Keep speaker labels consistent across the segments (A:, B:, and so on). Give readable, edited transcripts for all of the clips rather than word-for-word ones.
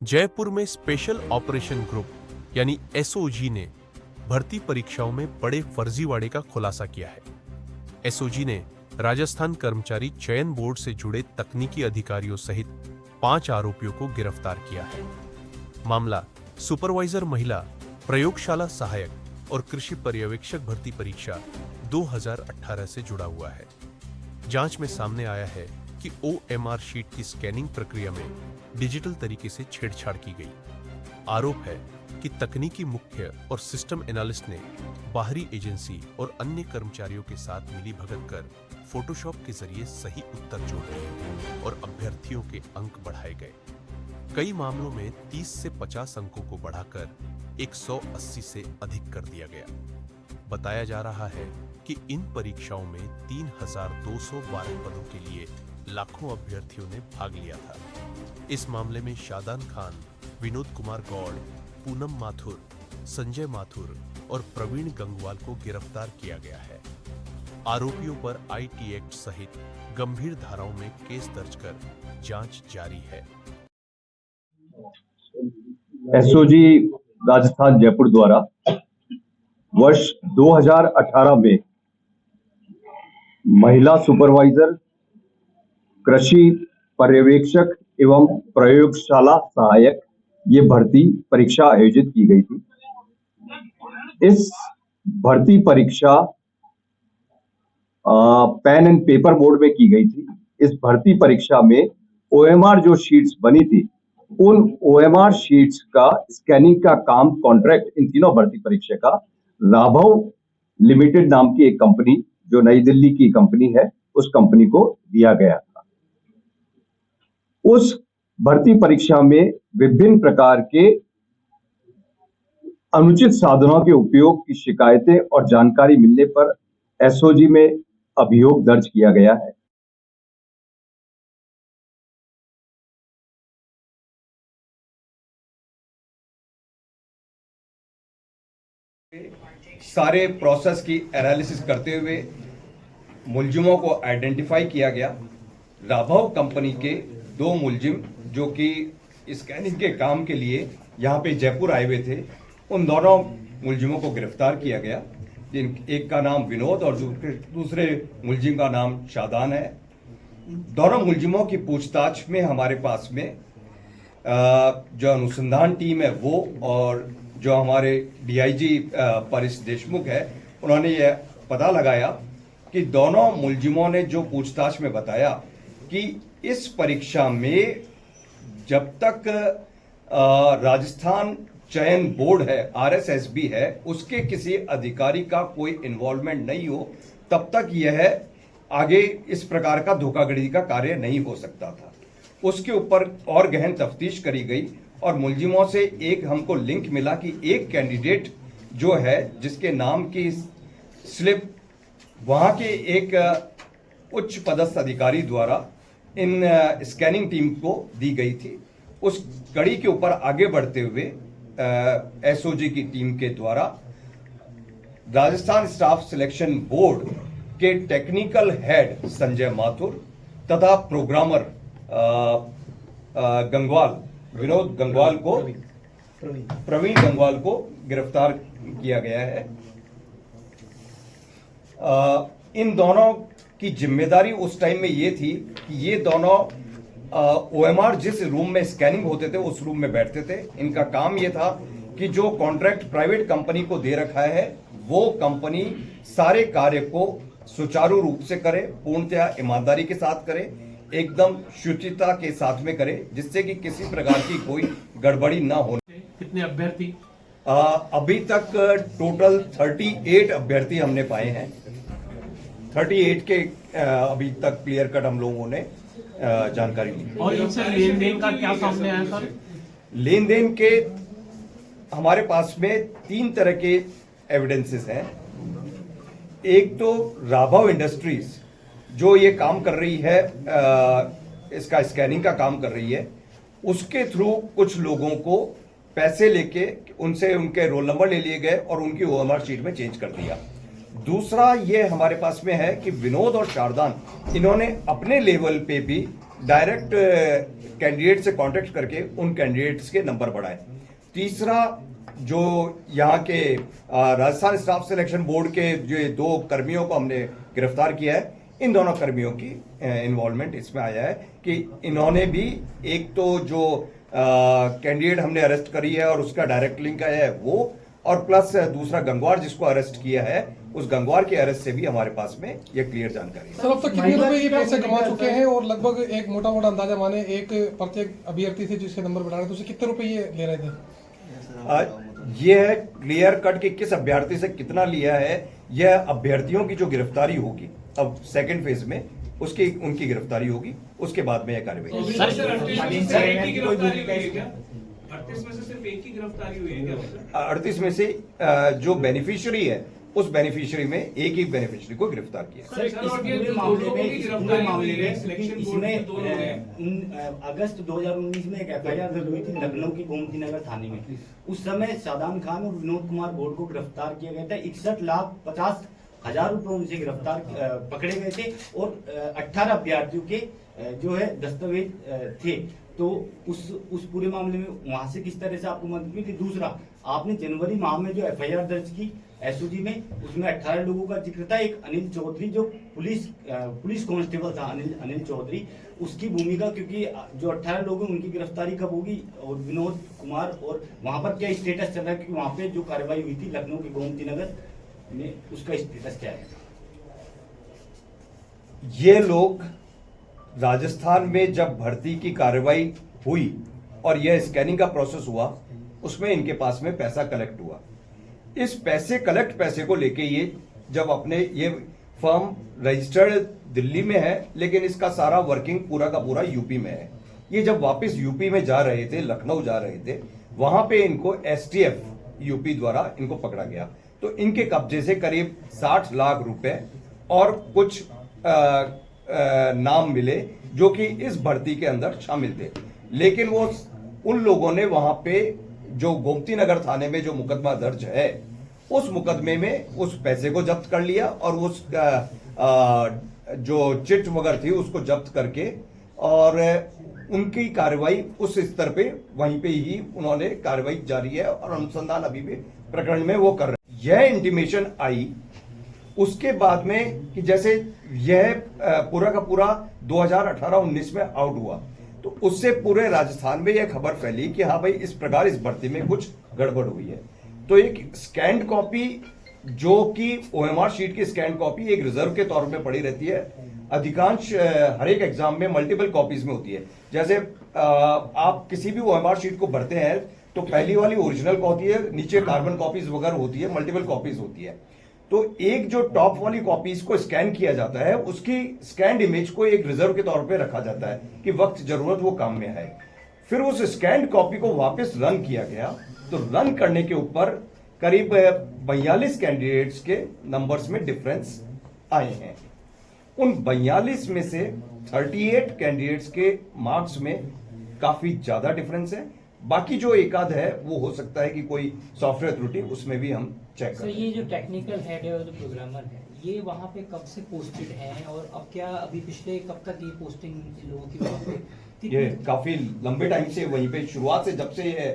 A: जयपुर में special operation group यानी SOG ने भर्ती परीक्षाओं में बड़े फर्जीवाड़े का खुलासा किया है। एसओजी ने राजस्थान कर्मचारी चयन बोर्ड से जुड़े तकनीकी अधिकारियों सहित 5 आरोपियों को गिरफ्तार किया है। मामला सुपरवाइजर महिला, प्रयोगशाला सहायक और कृषि पर्यवेक्षक भर्ती परीक्षा 2018 से जुड़ा हुआ है। जांच में सामने आया है कि ओएमआर शीट की स्कैनिंग प्रक्रिया में डिजिटल तरीके से छेड़छाड़ की गई। आरोप है कि तकनीकी मुख्य और सिस्टम एनालिस्ट ने बाहरी एजेंसी और अन्य कर्मचारियों के साथ मिली भगत कर फोटोशॉप के जरिए सही उत्तर जोड़ दिए और अभ्यर्थियों के अंक बढ़ाए गए। कई मामलों में 30 से 50 अंकों को बढ़ाकर 180 से अधिक कर दिया गया। बताया जा रहा है कि इन परीक्षाओं में 3212 पदों के लिए लाखों अभ्यर्थियों ने भाग लिया था। इस मामले में शादान खान, विनोद कुमार गौड़, पूनम माथुर, संजय माथुर और प्रवीण गंगवाल को गिरफ्तार किया गया है। आरोपियों पर आईटी एक्ट सहित गंभीर धाराओं में केस दर्ज कर जांच जारी है।
B: एसओजी राजस्थान जयपुर द्वारा वर्ष 2018 में महिला सुपरवाइजर, कृषि पर्यवेक्षक एवं प्रयोगशाला सहायक ये भर्ती परीक्षा आयोजित की गई थी। इस भर्ती परीक्षा पेन एंड पेपर मोड में की गई थी। इस भर्ती परीक्षा में ओएमआर जो शीट्स बनी थी, उन ओएमआर शीट्स का स्कैनिंग का काम कॉन्ट्रैक्ट इन तीनों भर्ती परीक्षा का राघव लिमिटेड नाम की एक कंपनी जो नई दिल्ली की कंपनी है, उस कंपनी को दिया गया था। उस भर्ती परीक्षा में विभिन्न प्रकार के अनुचित साधनों के उपयोग की शिकायतें और जानकारी मिलने पर एसओजी में अभियोग दर्ज किया गया है।
C: सारे प्रोसेस की एनालिसिस करते हुए मुलजिमों को आइडेंटिफाई किया गया। राघव कंपनी के 2 मुलजिम जो कि स्कैनिंग के काम के लिए यहाँ पे जयपुर आए हुए थे, उन दोनों मुलजिमों को गिरफ्तार किया गया। एक का नाम विनोद और दूसरे मुलजिम का नाम शादान है। दोनों मुलजिमों की पूछताछ में हमारे पास में जो अनुसंधान टीम है वो और जो हमारे डीआईजी परिस देशमुख है, उन्होंने ये पता लगाया कि दोनों मुलजिमों ने जो पूछताछ में बताया कि इस परीक्षा में जब तक राजस्थान चयन बोर्ड है, आरएसएसबी है, उसके किसी अधिकारी का कोई इन्वॉल्वमेंट नहीं हो, तब तक यह आगे इस प्रकार का धोखाधड़ी का कार्य नहीं हो सकता था। उसके ऊपर और गहन तफ्तीश करी गई और मुलजिमों से एक हमको लिंक मिला कि एक कैंडिडेट जो है जिसके नाम की स्लिप वहां के एक उच्च पदस्थ अधिकारी द्वारा इन स्कैनिंग टीम को दी गई थी। उस कड़ी के ऊपर आगे बढ़ते हुए एसओजी की टीम के द्वारा राजस्थान स्टाफ सिलेक्शन बोर्ड के टेक्निकल हेड संजय माथुर तथा प्रोग्रामर विनोद गंगवाल को, प्रवीण गंगवाल को गिरफ्तार किया गया है। इन दोनों की जिम्मेदारी उस टाइम में ये थी कि ये दोनों ओएमआर जिस रूम में स्कैनिंग होते थे उस रूम में बैठते थे। इनका काम ये था कि जो कॉन्ट्रैक्ट प्राइवेट कंपनी को दे रखा है वो कंपनी सारे कार्य को सुचारू रूप से करे, पूर्णतया ईमानदारी के साथ करे, एकदम शुचिता के साथ में करे, जिससे कि किसी प्रकार की कोई गड़बड़ी ना हो।
D: कितने अभ्यर्थी?
C: अभी तक टोटल 38 अभ्यर्थी हमने पाए हैं। 38 के अभी तक क्लियर कट हम लोगों ने जानकारी ली।
D: और इनसे लेन देन का क्या सामने आया सर?
C: लेन देन के हमारे पास में 3 तरह के एविडेंसेस हैं। एक तो राघव इंडस्ट्रीज जो ये काम कर रही है, इसका स्कैनिंग का काम कर रही है, उसके थ्रू कुछ लोगों को पैसे लेके उनसे उनके रोल नंबर ले लिए गए और उनकी ओएमआर शीट में चेंज कर दिया। दूसरा ये हमारे पास में है कि विनोद और शारदान इन्होंने अपने लेवल पे भी डायरेक्ट कैंडिडेट से कांटेक्ट करके उन कैंडिडेट्स के नंबर बढ़ाएं। तीसरा, जो यहाँ के राजस्थान स्टाफ सिलेक्शन बोर्ड के जो 2 कर्मियों को हमने गिरफ्तार किया है, इन दोनों कर्मियों की इन्वॉल्वमेंट इसमें आया है कि इन्होंने भी एक तो जो कैंडिडेट हमने अरेस्ट करी है और उसका डायरेक्ट लिंक आया है वो, और प्लस दूसरा गंगवार जिसको अरेस्ट किया है, उस गंगवार के अरेस्ट से भी हमारे पास में ये क्लियर जानकारी है।
E: सर अब तक कितने रुपए ये पैसे कमा चुके हैं और लगभग एक मोटा अंदाजा माने एक प्रत्येक अभ्यर्थी से जिसके नंबर बढ़ा रहे थे उसे कितने रुपए ये ले रहे थे?
C: ये है क्लियर कट कि किस अभ्यर्थी से कितना लिया है, यह अभ्यर्थियों की जो गिरफ्तारी होगी अब सेकंड फेज में उसकी उनकी गिरफ्तारी होगी, उसके बाद में यह कार्रवाई। 38 में से जो बेनिफिशियरी है उस बेनिफिशियरी में एक ही बेनिफिशियरी को गिरफ्तार किया।
F: सर, इस पूरे मामले में इसमें अगस्त 2019 में एक एफआईआर दर्ज हुई थी लखनऊ की गोमती नगर थाने में। उस समय सादाम खान और विनोद कुमार बोर्ड को गिरफ्तार किया गया था। 61,50,000 रुपए उनसे गिरफ्तार पकड़े गए थे और 18 अभ्यर्थियों के जो है दस्तावेज थे। तो उस पूरे मामले में वहां से किस तरह से आपको मदद मिली? दूसरा, आपने जनवरी माह में जो एफआईआर दर्ज की एसओजी में, उसमें 18 लोगों का जिक्र था। एक अनिल चौधरी जो पुलिस कांस्टेबल था, अनिल चौधरी, उसकी भूमिका, क्योंकि जो 18 लोग हैं उनकी गिरफ्तारी कब होगी और विनोद कुमार, और वहां पर क्या स्टेटस चल रहा है? क्योंकि वहां पे जो कार्रवाई हुई थी लखनऊ के गोमती नगर में, उसका स्टेटस क्या है?
C: ये लोग राजस्थान में जब भर्ती की कार्रवाई हुई और यह स्कैनिंग का प्रोसेस हुआ, उसमें इनके पास में पैसा कलेक्ट हुआ। इस पैसे को लेके ये जब अपने ये फर्म रजिस्टर्ड दिल्ली में है, लेकिन इसका सारा वर्किंग पूरा का पूरा यूपी में है। ये जब वापस यूपी में जा रहे थे, लखनऊ जा रहे थे, वहां पे इनको एसटीएफ यूपी द्वारा इनको पकड़ा गया। तो इनके कब्जे से करीब 60 लाख रुपए और कुछ नाम मिले जो कि इस भर्ती के अंदर शामिल थे। लेकिन वो उन लोगों ने वहां पे जो गोमती नगर थाने में जो मुकदमा दर्ज है, उस मुकदमे में उस पैसे को जब्त कर लिया और उस जो चिट वगैरह थी उसको जब्त करके, और उनकी कार्रवाई उस स्तर पे वहीं पे ही उन्होंने कार्रवाई जारी है और अनुसंधान अभी भी प्रकरण में वो कर रहे हैं। यह इंटीमेशन आई उसके बाद में कि जैसे यह पूरा का पूरा 2018-19 में आउट हुआ, तो उससे पूरे राजस्थान में यह खबर फैली कि हाँ भाई इस प्रकार इस भर्ती में कुछ गड़बड़ हुई है। तो एक स्कैंड कॉपी, जो कि ओएमआर शीट की स्कैंड कॉपी एक रिजर्व के तौर पे पड़ी रहती है। अधिकांश हर एक एग्जाम में मल्टीपल कॉपीज में होती है। जैसे आप किसी भी ओएमआर शीट को भरते हैं तो पहली वाली ओरिजिनल होती है, नीचे कार्बन कॉपीज वगैरह होती है, मल्टीपल कॉपीज होती है। तो एक जो टॉप वाली कॉपीज को स्कैन किया जाता है, उसकी स्कैन्ड इमेज को एक रिजर्व के तौर पे रखा जाता है कि वक्त जरूरत वो काम में आए। फिर उस स्कैन्ड कॉपी को वापस रन किया गया, तो रन करने के ऊपर करीब 42 कैंडिडेट्स के नंबर्स में डिफरेंस आए हैं। उन 42 में से 38 कैंडिडेट्स के मार्क्स में काफी ज्यादा डिफरेंस है। बाकी जो एकाध है वो हो सकता है कि कोई सॉफ्टवेयर त्रुटि, उसमें भी हम चेक करें।
G: ये जो टेक्निकल हेड है और जो प्रोग्रामर है, ये वहाँ पे कब से पोस्टेड है और अब क्या अभी पिछले कब तक ये पोस्टिंग लोगों की वहाँ पे?
C: ये काफी लंबे टाइम से वहीं पे, शुरुआत से जब से ये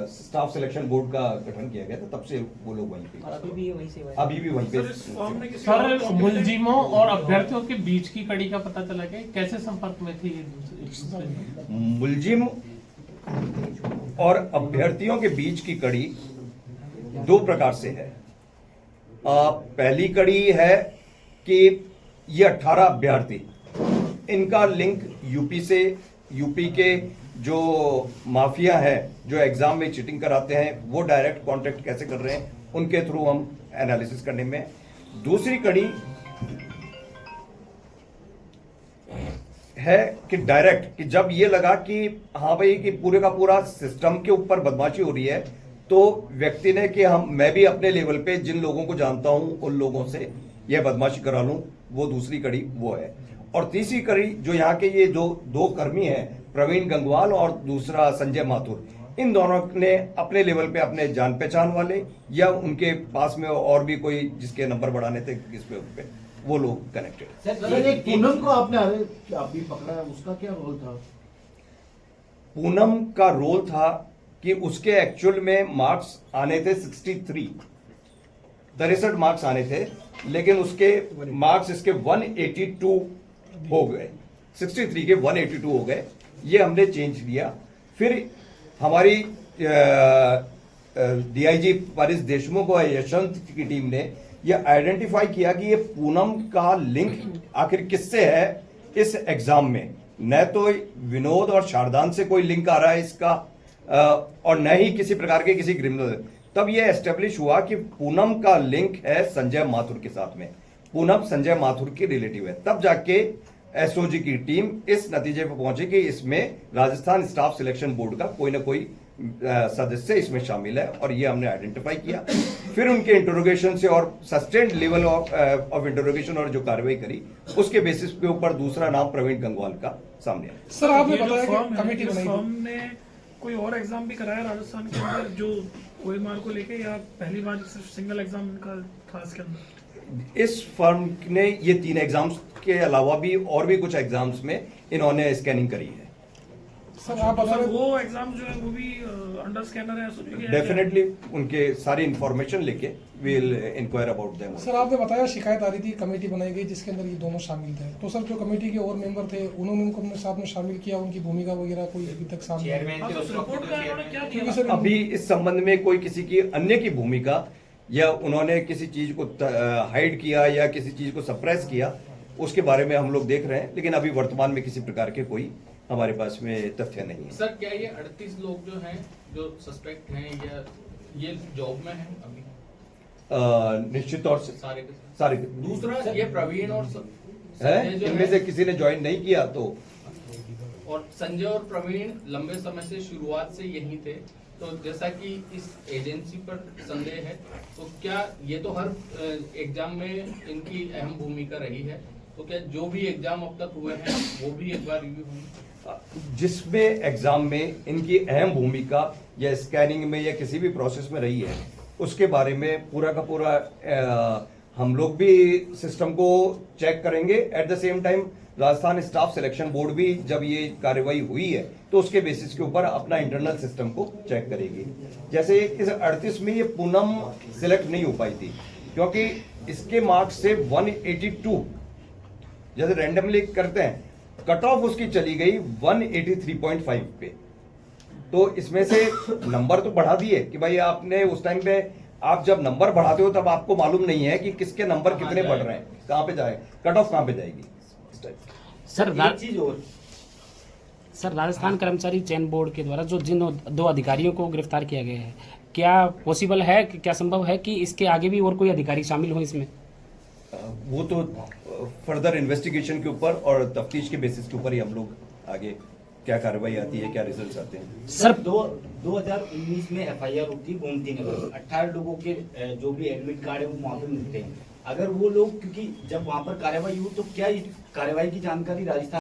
C: स्टाफ सिलेक्शन बोर्ड का गठन किया गया था तब से वो लोग वहीं पे,
G: और अभी भी वहीं से
C: अभी भी वहीं पे।
D: सर, मुलजिमों और अभ्यर्थियों के बीच की कड़ी का पता चला कि कैसे संपर्क में थे ये?
C: मुलजिम और अभ्यर्थियों के बीच की कड़ी 2 प्रकार से है। पहली कड़ी है कि ये 18 अभ्यर्थी, इनका लिंक यूपी से, यूपी के जो माफिया है जो एग्जाम में चीटिंग कराते हैं, वो डायरेक्ट कांटेक्ट कैसे कर रहे हैं, उनके थ्रू हम एनालिसिस करने में। दूसरी कड़ी है कि डायरेक्ट, कि जब ये लगा कि हाँ भाई कि पूरे का पूरा सिस्टम के ऊपर बदमाशी हो रही है, तो व्यक्ति ने कि मैं भी अपने लेवल पे जिन लोगों को जानता हूं उन लोगों से यह बदमाशी करा लूं, वो दूसरी कड़ी वो है। और तीसरी कड़ी जो यहाँ के ये दो कर्मी हैं, प्रवीण गंगवाल और दूसरा संजय माथुर, इन दोनों ने अपने लेवल पे अपने जान पहचान वाले या उनके पास में और भी कोई जिसके नंबर बढ़ाने थे किस पे वो लोग कनेक्टेड।
H: सर, एक पूनम को आपने अभी पकड़ा है, उसका क्या रोल था?
C: पूनम का रोल था कि उसके एक्चुअल में मार्क्स आने थे 63 मार्क्स आने थे, लेकिन उसके मार्क्स इसके 182 हो गए, 63 के 182 हो गए। ये हमने चेंज किया। फिर हमारी डीआईजी पारिस देशमुख और यशवंत की टीम ने यह आइडेंटिफाई किया कि ये पूनम का लिंक आखिर किससे है इस एग्जाम में। न तो विनोद और शारदान से कोई लिंक आ रहा है इसका, और न ही किसी प्रकार के किसी क्रिमिनल। तब यह एस्टेब्लिश हुआ कि पूनम का लिंक है संजय माथुर के साथ में, पूनम संजय माथुर की रिलेटिव है। तब जाके एसओजी की टीम इस नतीजे पर पहुंची कि इसमें राजस्थान स्टाफ सिलेक्शन बोर्ड का कोई ना कोई सदस्य इसमें शामिल है, और ये हमने आइडेंटिफाई किया। फिर उनके इंटरोगेशन से और सस्टेन्ड लेवल ऑफ इंटरोगेशन और जो कार्रवाई करी, उसके बेसिस पे ऊपर दूसरा नाम प्रवीण गंगवाल का सामने आया।
E: सर आपने
H: ये जो
E: बताया
H: फर्म
E: कि
H: है,
E: कमेटी
H: इस
E: बनाई
H: फर्म ने कोई और एग्जाम भी कराया राजस्थान के अंदर जो ओएमआर को लेके, या पहली बार सिर्फ सिंगल एग्जाम इनका था इसके अंदर?
C: इस फर्म ने ये 3 एग्जाम्स के अलावा भी और भी कुछ एग्जाम्स में इन्होंने स्कैनिंग करी है।
E: सर आप बता
H: सर
E: रहे
H: वो एग्जाम जो है वो भी अंडर स्कैनर है SOG के?
C: डेफिनेटली उनके सारी इंफॉर्मेशन लेके will enquire about them.
E: Sir आपने बताया शिकायत आ रही थी, कमेटी बनाई गई जिसके अंदर ये दोनों शामिल थे, तो सर जो कमेटी के और मेंबर थे उन्होंने उनको अपने साथ में शामिल किया, उनकी भूमिका वगैरह कोई अभी तक सामने
H: हाँ, तो रिपोर्ट का इन्होंने क्या
E: क्योंकि
H: दिया?
E: सर
C: अभी इस संबंध में कोई किसी की अन्य की भूमिका या उन्होंने किसी चीज को हाइड किया या किसी चीज को सप्रेस किया, उसके बारे में हम लोग देख रहे हैं, लेकिन अभी वर्तमान में किसी प्रकार के कोई हमारे पास में तथ्य नहीं है।
I: सर क्या ये 38 लोग जो हैं जो सस्पेक्ट हैं या ये जॉब में हैं अभी?
C: निश्चित तौर से
I: सारे के
C: सारे
I: दूसरा ये प्रवीण और
C: है,
I: संजय जो
C: इनमें
I: है,
C: से किसी ने ज्वाइन नहीं किया तो
I: और संजय और प्रवीण लंबे समय से शुरुआत से यहीं थे, तो जैसा कि इस एजेंसी पर संदेह है, तो क्या ये तो हर एग्जाम में इनकी अहम भूमिका रही है, तो क्या जो भी एग्जाम अब तक हुए हैं वो भी एक बार रिव्यू होंगे?
C: जिसमें एग्जाम में इनकी अहम भूमिका या स्कैनिंग में या किसी भी प्रोसेस में रही है, उसके बारे में पूरा का पूरा हम लोग भी सिस्टम को चेक करेंगे। At the same time Rajasthan staff selection board भी जब ये कार्रवाई हुई है तो उसके बेसिस के ऊपर अपना इंटरनल सिस्टम को चेक करेगी। जैसे इस 38 में ये पूनम सिलेक्ट नहीं हो पाई थी क्योंकि इसके मार्क्स से 182 जैसे रैंडमली करते हैं, कट ऑफ उसकी चली गई 183.5 पे। तो इसमें से नंबर तो बढ़ा दिए कि भाई आपने उस टाइम पे, आप जब नंबर बढ़ाते हो तब आपको मालूम नहीं है कि किसके नंबर कितने बढ़ रहे हैं, कहां पे जाए, कट ऑफ कहां पे जाएगी।
F: सर एक चीज और,
J: सर राजस्थान कर्मचारी चयन बोर्ड के द्वारा जो जिन 2 अधिकारियों को गिरफ्तार किया गया है, क्या पॉसिबल है, क्या संभव है कि इसके आगे भी और कोई अधिकारी शामिल हो इसमें?
C: वो तो फर्दर इन्वेस्टिगेशन के ऊपर और तफ्तीश के बेसिस के ऊपर ही हम लोग आगे क्या कार्रवाई आती है, क्या रिजल्ट्स आते हैं।
F: सर 2019 में FIR होती है गोमती नगर, 18 लोगों के जो भी एडमिट कार्ड है वो वहाँ पे मिलते हैं। अगर वो लोग, क्योंकि जब वहाँ पर कार्रवाई हुई तो क्या इस कार्रवाई की जानकारी राजस्थान